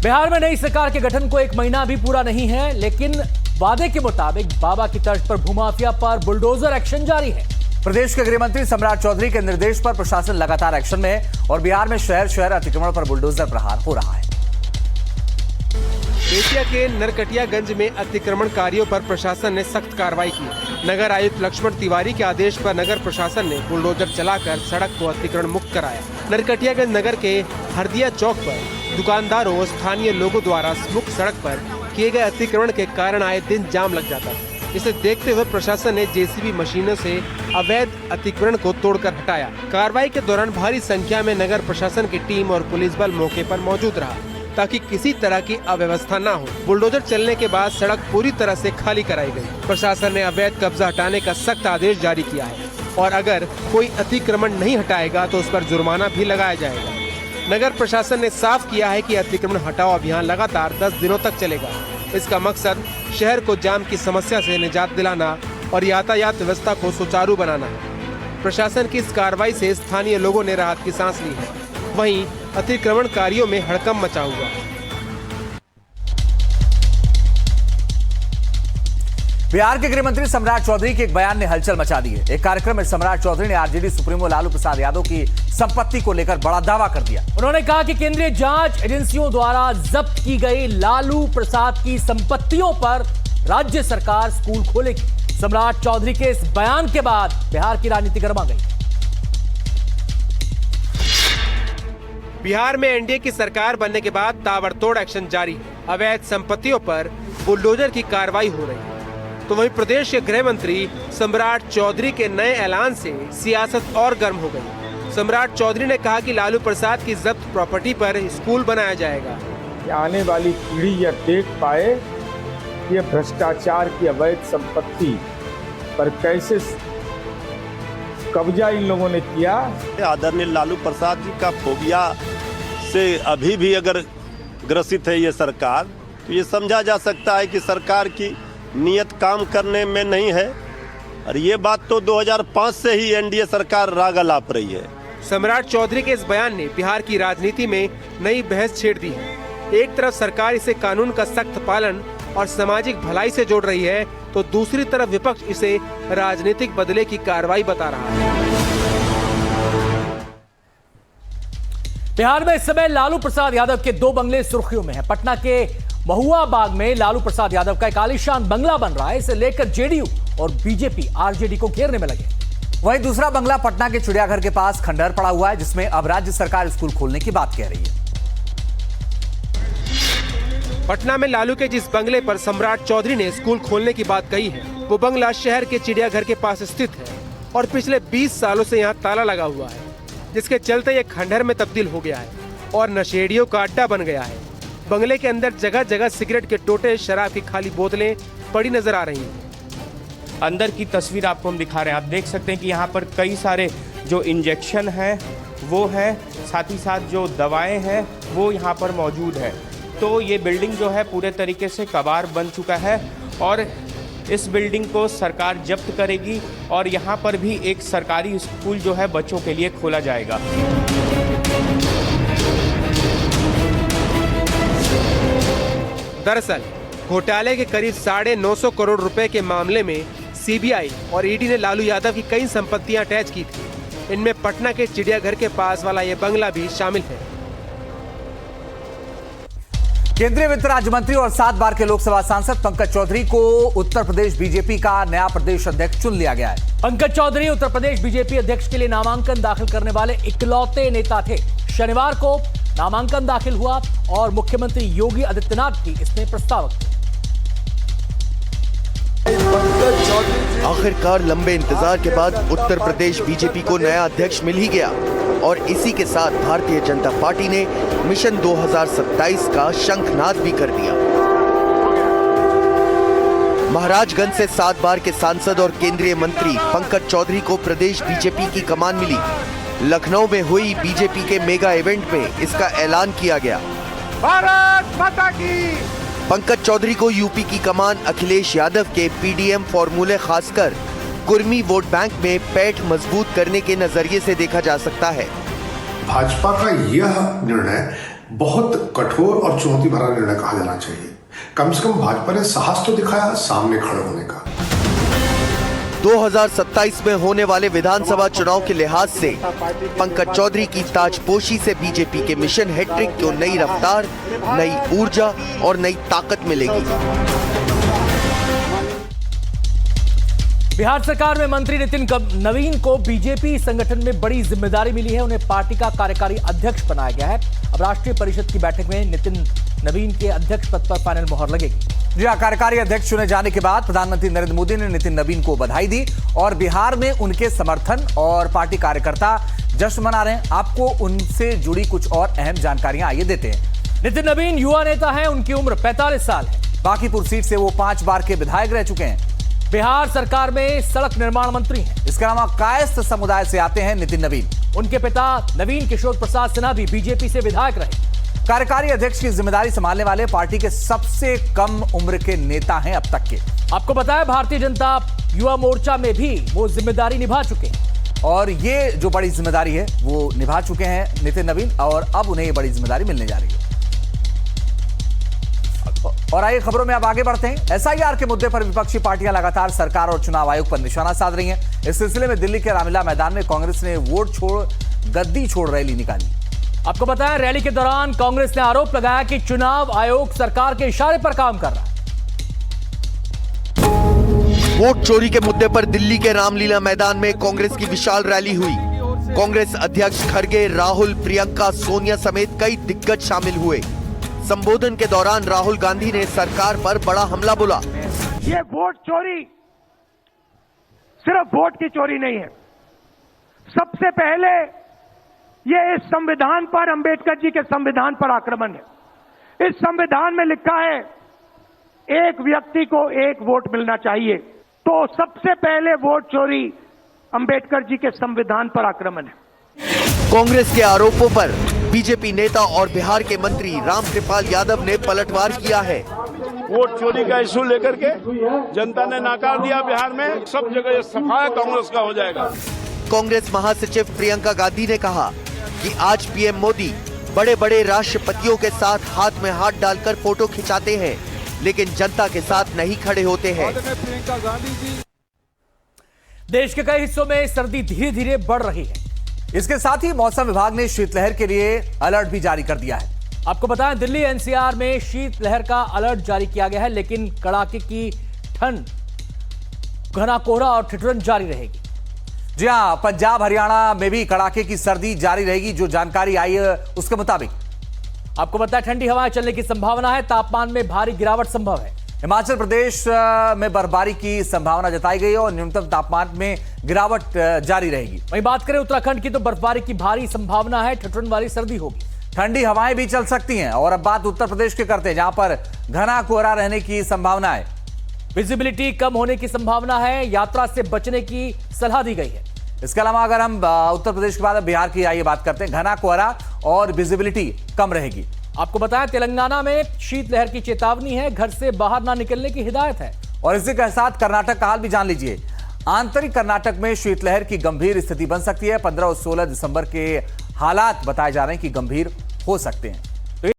बिहार में नई सरकार के गठन को 1 महीना भी पूरा नहीं है, लेकिन वादे के मुताबिक बाबा की तर्ज पर भूमाफिया पर बुलडोजर एक्शन जारी है। प्रदेश के गृह मंत्री सम्राट चौधरी के निर्देश पर प्रशासन लगातार एक्शन में है और बिहार में शहर शहर अतिक्रमण पर बुलडोजर प्रहार हो रहा है। बेतिया के नरकटियागंज में अतिक्रमणकारियों पर प्रशासन ने सख्त कार्रवाई की। नगर आयुक्त लक्ष्मण तिवारी के आदेश पर नगर प्रशासन ने बुलडोजर चलाकर सड़क को अतिक्रमण मुक्त कराया। नरकटियागंज नगर के हरदिया चौक पर दुकानदारों और स्थानीय लोगों द्वारा मुख्य सड़क पर किए गए अतिक्रमण के कारण आए दिन जाम लग जाता था। इसे देखते हुए प्रशासन ने जेसीबी मशीनों से अवैध अतिक्रमण को तोड़कर हटाया। कार्रवाई के दौरान भारी संख्या में नगर प्रशासन की टीम और पुलिस बल मौके पर मौजूद रहा ताकि किसी तरह की अव्यवस्था न हो। बुलडोजर चलने के बाद सड़क पूरी तरह से खाली कराई गई। प्रशासन ने अवैध कब्जा हटाने का सख्त आदेश जारी किया है और अगर कोई अतिक्रमण नहीं हटाएगा तो उस पर जुर्माना भी लगाया जाएगा। नगर प्रशासन ने साफ किया है कि अतिक्रमण हटाओ अभियान लगातार 10 दिनों तक चलेगा। इसका मकसद शहर को जाम की समस्या से निजात दिलाना और यातायात व्यवस्था को सुचारू बनाना है। प्रशासन की इस कार्रवाई से स्थानीय लोगों ने राहत की सांस ली है। वहीं अतिक्रमणकारियों में हड़कंप मचा हुआ है। बिहार के गृह मंत्री सम्राट चौधरी के एक बयान ने हलचल मचा दी है। एक कार्यक्रम में सम्राट चौधरी ने आरजेडी सुप्रीमो लालू प्रसाद यादव की संपत्ति को लेकर बड़ा दावा कर दिया। उन्होंने कहा कि केंद्रीय जांच एजेंसियों द्वारा जब्त की गई लालू प्रसाद की संपत्तियों पर राज्य सरकार स्कूल खोलेगी। सम्राट चौधरी के इस बयान के बाद बिहार की राजनीति गर्मा गई। बिहार में एनडीए की सरकार बनने के बाद ताबड़तोड़ एक्शन जारी है। अवैध संपत्तियों पर बुलडोजर की कार्रवाई हो रही है। तो वहीं प्रदेश के गृह मंत्री सम्राट चौधरी के नए ऐलान से सियासत और गर्म हो गई। सम्राट चौधरी ने कहा कि लालू प्रसाद की जब्त प्रॉपर्टी पर स्कूल बनाया जाएगा। आने वाली पीढ़ी यह देख पाए कि भ्रष्टाचार की अवैध संपत्ति पर कैसे कब्जा इन लोगों ने किया। आदरणीय लालू प्रसाद जी का फोबिया से अभी भी अगर ग्रसित है ये सरकार, तो ये समझा जा सकता है कि सरकार की नियत काम करने में नहीं है। और ये बात तो 2005 से ही एनडीए सरकार राग अलाप रही है। सम्राट चौधरी के इस बयान ने बिहार की राजनीति में नई बहस छेड़ दी है। एक तरफ सरकार इसे कानून का सख्त पालन और सामाजिक भलाई से जोड़ रही है, तो दूसरी तरफ विपक्ष इसे राजनीतिक बदले की कार्रवाई बता रहा है। बिहार में इस समय लालू प्रसाद यादव के 2 बंगले सुर्खियों में हैं। पटना के महुआ बाग में लालू प्रसाद यादव का एक आलीशान बंगला बन रहा है। इसे लेकर जेडीयू और बीजेपी आरजेडी को घेरने में लगे। वहीं दूसरा बंगला पटना के चिड़ियाघर के पास खंडहर पड़ा हुआ है, जिसमें अब राज्य सरकार स्कूल खोलने की बात कह रही है। पटना में लालू के जिस बंगले पर सम्राट चौधरी ने स्कूल खोलने की बात कही है, वो बंगला शहर के चिड़ियाघर के पास स्थित है और पिछले 20 सालों से यहाँ ताला लगा हुआ है, जिसके चलते ये खंडहर में तब्दील हो गया है और नशेड़ियों का अड्डा बन गया है। बंगले के अंदर जगह जगह सिगरेट के टोटे, शराब की खाली बोतलें पड़ी नजर आ रही हैं। अंदर की तस्वीर आपको हम दिखा रहे हैं। आप देख सकते हैं कि यहाँ पर कई सारे जो इंजेक्शन हैं वो है, साथ ही साथ जो दवाएं हैं वो यहाँ पर मौजूद है। तो ये बिल्डिंग जो है पूरे तरीके से कबाड़ बन चुका है और इस बिल्डिंग को सरकार जब्त करेगी और यहाँ पर भी एक सरकारी स्कूल जो है बच्चों के लिए खोला जाएगा। दरअसल घोटाले के करीब 950 करोड़ रुपए के मामले में सीबीआई और ईडी ने लालू यादव की कई संपत्तियां अटैच की थी। इनमें पटना के चिड़ियाघर के पास वाला ये बंगला भी शामिल है। केंद्रीय वित्त राज्य मंत्री और 7 बार के लोकसभा सांसद पंकज चौधरी को उत्तर प्रदेश बीजेपी का नया प्रदेश अध्यक्ष चुन लिया गया है। पंकज चौधरी उत्तर प्रदेश बीजेपी अध्यक्ष के लिए नामांकन दाखिल करने वाले इकलौते नेता थे। शनिवार को नामांकन दाखिल हुआ और मुख्यमंत्री योगी आदित्यनाथ भी इसमें प्रस्तावक थे। आखिरकार लंबे इंतजार के बाद उत्तर प्रदेश बीजेपी को नया अध्यक्ष मिल ही गया और इसी के साथ भारतीय जनता पार्टी ने मिशन 2027 का शंखनाद भी कर दिया। महाराजगंज से 7 बार के सांसद और केंद्रीय मंत्री पंकज चौधरी को प्रदेश बीजेपी की कमान मिली। लखनऊ में हुई बीजेपी के मेगा इवेंट में इसका ऐलान किया गया। भारत माता की। पंकज चौधरी को यूपी की कमान अखिलेश यादव के पीडीएम फॉर्मूले खासकर कुर्मी वोट बैंक में पैठ मजबूत करने के नजरिए से देखा जा सकता है। भाजपा का यह निर्णय बहुत कठोर और चुनौती भरा निर्णय कहा जाना चाहिए। कम से कम भाजपा ने साहस तो दिखाया सामने खड़े होने का। 2027 में होने वाले विधानसभा चुनाव के लिहाज से पंकज चौधरी की ताजपोशी से बीजेपी के मिशन हैट्रिक को नई रफ्तार, नई ऊर्जा और नई ताकत मिलेगी। बिहार सरकार में मंत्री नितिन नवीन को बीजेपी संगठन में बड़ी जिम्मेदारी मिली है। उन्हें पार्टी का कार्यकारी अध्यक्ष बनाया गया है। अब राष्ट्रीय परिषद की बैठक में नितिन नवीन के अध्यक्ष पद पर फाइनल मोहर लगेगी। जी हां, कार्यकारी अध्यक्ष चुने जाने के बाद प्रधानमंत्री नरेंद्र मोदी ने नितिन नवीन को बधाई दी और बिहार में उनके समर्थन और पार्टी कार्यकर्ता जश्न मना रहे हैं। आपको उनसे जुड़ी कुछ और अहम जानकारियां आइए देते हैं। नितिन नवीन युवा नेता हैं। उनकी उम्र 45 साल है। बांकीपुर सीट से वो 5 बार के विधायक रह चुके हैं। बिहार सरकार में सड़क निर्माण मंत्री हैं। इसके अलावा कायस्थ समुदाय से आते हैं नितिन नवीन। उनके पिता नवीन किशोर प्रसाद सिन्हा भी बीजेपी से विधायक रहे। कार्यकारी अध्यक्ष की जिम्मेदारी संभालने वाले पार्टी के सबसे कम उम्र के नेता हैं अब तक के। आपको बताया भारतीय जनता युवा मोर्चा में भी वो जिम्मेदारी निभा चुके हैं और ये जो बड़ी जिम्मेदारी है वो निभा चुके हैं नितिन नवीन और अब उन्हें ये बड़ी जिम्मेदारी मिलने जा रही है। और आइए खबरों में अब आगे बढ़ते हैं। एसआईआर के मुद्दे पर विपक्षी पार्टियां लगातार सरकार और चुनाव आयोग पर निशाना साध रही हैं। इस सिलसिले में दिल्ली के रामलीला मैदान में कांग्रेस ने वोट छोड़ गद्दी छोड़ रैली निकाली। आपको बताया रैली के दौरान कांग्रेस ने आरोप लगाया कि चुनाव आयोग सरकार के इशारे पर काम कर रहा है। वोट चोरी के मुद्दे पर दिल्ली के रामलीला मैदान में कांग्रेस की विशाल रैली हुई। कांग्रेस अध्यक्ष खड़गे, राहुल, प्रियंका, सोनिया समेत कई दिग्गज शामिल हुए। संबोधन के दौरान राहुल गांधी ने सरकार पर बड़ा हमला बोला। ये वोट चोरी सिर्फ वोट की चोरी नहीं है। सबसे पहले ये इस संविधान पर, अंबेडकर जी के संविधान पर आक्रमण है। इस संविधान में लिखा है एक व्यक्ति को एक वोट मिलना चाहिए, तो सबसे पहले वोट चोरी अंबेडकर जी के संविधान पर आक्रमण है। कांग्रेस के आरोपों पर बीजेपी नेता और बिहार के मंत्री रामकृपाल यादव ने पलटवार किया है। वोट चोरी का इशू लेकर के जनता ने नकार दिया। बिहार में सब जगह सफाया कांग्रेस का हो जाएगा। कांग्रेस महासचिव प्रियंका गांधी ने कहा कि आज पीएम मोदी बड़े बड़े राष्ट्रपतियों के साथ हाथ में हाथ डालकर फोटो खिंचाते हैं, लेकिन जनता के साथ नहीं खड़े होते हैं। देश के कई हिस्सों में सर्दी धीरे धीरे बढ़ रही है। इसके साथ ही मौसम विभाग ने शीतलहर के लिए अलर्ट भी जारी कर दिया है। आपको बताएं दिल्ली एनसीआर में शीतलहर का अलर्ट जारी किया गया है, लेकिन कड़ाके की ठंड, घना कोहरा और ठिठुरन जारी रहेगी। जी हां, पंजाब हरियाणा में भी कड़ाके की सर्दी जारी रहेगी। जो जानकारी आई है उसके मुताबिक आपको बताया ठंडी हवाएं चलने की संभावना है। तापमान में भारी गिरावट संभव है। हिमाचल प्रदेश में बर्फबारी की संभावना जताई गई है और न्यूनतम तापमान में गिरावट जारी रहेगी। वहीं बात करें उत्तराखंड की तो बर्फबारी की भारी संभावना है। ठिठुरन वाली सर्दी होगी। ठंडी हवाएं भी चल सकती हैं। और अब बात उत्तर प्रदेश की करते हैं, जहां पर घना कोहरा रहने की संभावना है। विजिबिलिटी कम होने की संभावना है। यात्रा से बचने की सलाह दी गई है। इसके अलावा अगर हम उत्तर प्रदेश के बाद बिहार की आइए बात करते हैं, घना कोहरा और विजिबिलिटी कम रहेगी। आपको बताया तेलंगाना में शीतलहर की चेतावनी है। घर से बाहर ना निकलने की हिदायत है। और इसी के साथ कर्नाटक का हाल भी जान लीजिए। आंतरिक कर्नाटक में शीतलहर की गंभीर स्थिति बन सकती है। 15 और 16 दिसंबर के हालात बताए जा रहे हैं कि गंभीर हो सकते हैं।